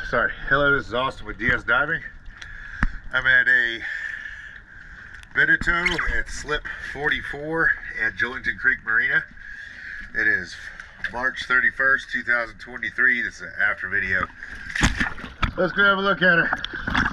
Sorry. Hello, this is Austin with DS Diving. I'm at a Benito at Slip 44 at Julington Creek Marina. It is March 31st, 2023. This is an after video. Let's go have a look at her.